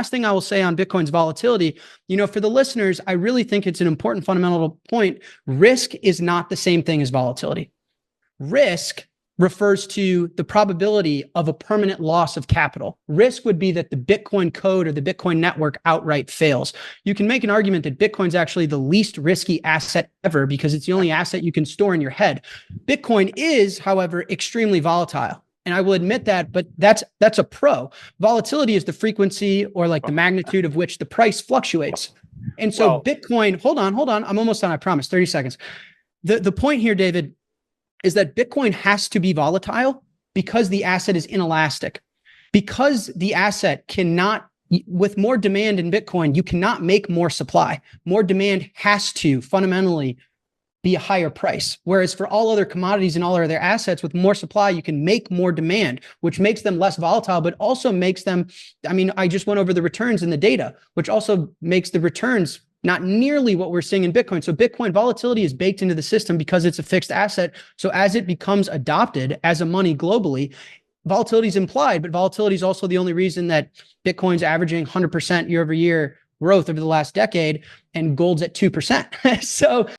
last thing I will say on Bitcoin's volatility, for the listeners, I really think it's an important fundamental point. Risk is not the same thing as volatility. Risk refers to the probability of a permanent loss of capital. Risk would be that the Bitcoin code or the Bitcoin network outright fails. You can make an argument that Bitcoin's actually the least risky asset ever because it's the only asset you can store in your head. Bitcoin is, however, extremely volatile. And I will admit that, but that's a pro. Volatility is the frequency or like the magnitude of which the price fluctuates. And so Bitcoin, hold on. I'm almost done. I promise, 30 seconds. The point here, David, is that Bitcoin has to be volatile because the asset is inelastic. Because the asset cannot, with more demand in Bitcoin, you cannot make more supply. More demand has to fundamentally be a higher price. Whereas for all other commodities and all other assets, with more supply, you can make more demand, which makes them less volatile, but also makes them, I just went over the returns in the data, which also makes the returns not nearly what we're seeing in Bitcoin. So Bitcoin volatility is baked into the system because it's a fixed asset. So as it becomes adopted as a money globally, volatility is implied, but volatility is also the only reason that Bitcoin's averaging 100% year over year growth over the last decade and gold's at 2%. So